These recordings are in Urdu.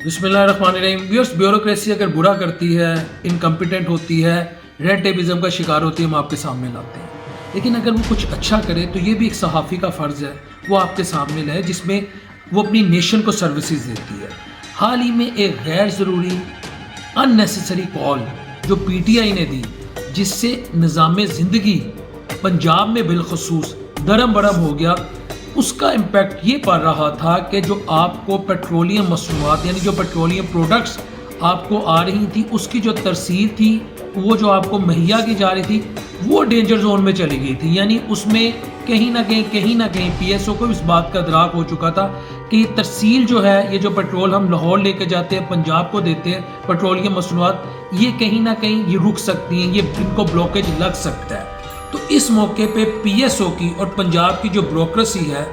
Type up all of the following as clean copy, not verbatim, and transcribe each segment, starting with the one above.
بسم اللہ الرحمن الرحیم. ویورس، بیوروکریسی اگر برا کرتی ہے، انکمپیٹنٹ ہوتی ہے، ریڈ ٹیپزم کا شکار ہوتی ہے، ہم آپ کے سامنے لاتے ہیں. لیکن اگر وہ کچھ اچھا کرے تو یہ بھی ایک صحافی کا فرض ہے وہ آپ کے سامنے لائے، جس میں وہ اپنی نیشن کو سروسز دیتی ہے. حال ہی میں ایک غیر ضروری ان نیسیسری کال جو پی ٹی آئی نے دی، جس سے نظام زندگی پنجاب میں بالخصوص درم برم ہو گیا، اس کا امپیکٹ یہ پڑ رہا تھا کہ جو آپ کو پیٹرولیم مصنوعات یعنی جو پیٹرولیم پروڈکٹس آپ کو آ رہی تھی، اس کی جو ترسیل تھی، وہ جو آپ کو مہیا کی جا رہی تھی، وہ ڈینجر زون میں چلی گئی تھی. یعنی اس میں کہیں نہ کہیں پی ایس او کو اس بات کا ادراک ہو چکا تھا کہ یہ ترسیل جو ہے، یہ جو پیٹرول ہم لاہور لے کے جاتے ہیں، پنجاب کو دیتے ہیں، پیٹرولیم مصنوعات، یہ کہیں نہ کہیں یہ رک سکتی ہیں، یہ ان کو بلوکیج لگ سکتا ہے. تو اس موقع پہ پی ایس او کی اور پنجاب کی جو بیوروکریسی ہے،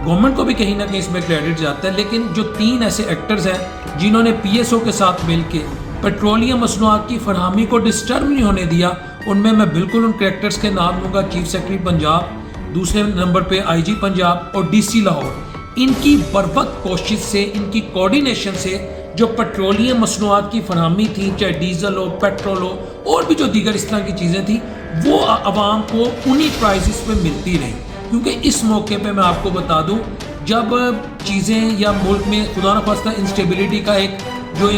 گورنمنٹ کو بھی کہیں نہ کہیں اس میں کریڈٹ جاتا ہے، لیکن جو 3 ایسے ایکٹرز ہیں جنہوں نے پی ایس او کے ساتھ مل کے پیٹرولیم مصنوعات کی فراہمی کو ڈسٹرب نہیں ہونے دیا، ان میں بالکل ان کریکٹرز کے نام لوں گا: چیف سیکرٹری پنجاب، دوسرے نمبر پہ آئی جی پنجاب اور ڈی سی لاہور. ان کی بروقت کوشش سے، ان کی کوارڈینیشن سے جو پیٹرولیم مصنوعات کی فراہمی تھی، چاہے ڈیزل ہو، پیٹرول ہو، اور بھی جو دیگر اس طرح کی چیزیں تھیں، وہ عوام کو انہی پرائسز پہ ملتی رہی. کیونکہ اس موقع پہ میں آپ کو بتا دوں، جب چیزیں یا ملک میں خدا نخواستہ انسٹیبلٹی کا ایک وہ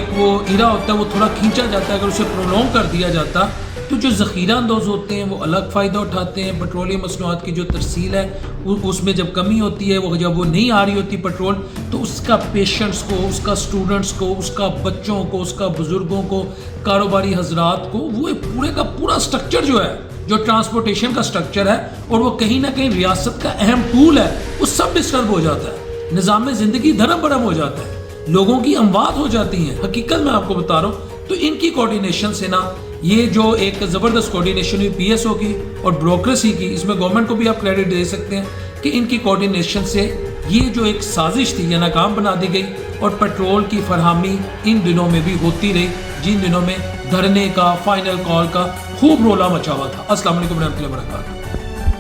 ایرا ہوتا ہے، وہ تھوڑا کھینچا جاتا ہے، اگر اسے پرولونگ کر دیا جاتا تو جو ذخیرہ اندوز ہوتے ہیں وہ الگ فائدہ اٹھاتے ہیں. پیٹرولیم مصنوعات کی جو ترسیل ہے، اس میں جب کمی ہوتی ہے، وہ جب وہ نہیں آ رہی ہوتی پیٹرول، تو اس کا پیشنٹس کو، اس کا اسٹوڈنٹس کو، اس کا بچوں کو، اس کا بزرگوں کو، کاروباری حضرات کو، وہ پورے کا پورا سٹرکچر جو ہے، جو ٹرانسپورٹیشن کا سٹرکچر ہے، اور وہ کہیں نہ کہیں ریاست کا اہم ٹول ہے، وہ سب ڈسٹرب ہو جاتا ہے. نظام زندگی دھرم برم ہو جاتا ہے، لوگوں کی اموات ہو جاتی ہیں. حقیقت میں آپ کو بتا رہا ہوں. تو ان کی کوارڈینیشن سے نا، یہ جو ایک زبردست کوارڈینیشن ہوئی پی ایس او کی اور بیوروکریسی کی، اس میں گورنمنٹ کو بھی آپ کریڈٹ دے سکتے ہیں کہ ان کی کوارڈینیشن سے یہ جو ایک سازش تھی یہ ناکام بنا دی گئی، اور پیٹرول کی فراہمی ان دنوں میں بھی ہوتی رہی، جن دنوں میں دھرنے کا، فائنل کال کا خوب رولا مچا ہوا تھا. السلام علیکم ورحمۃ اللہ وبرکاتہ.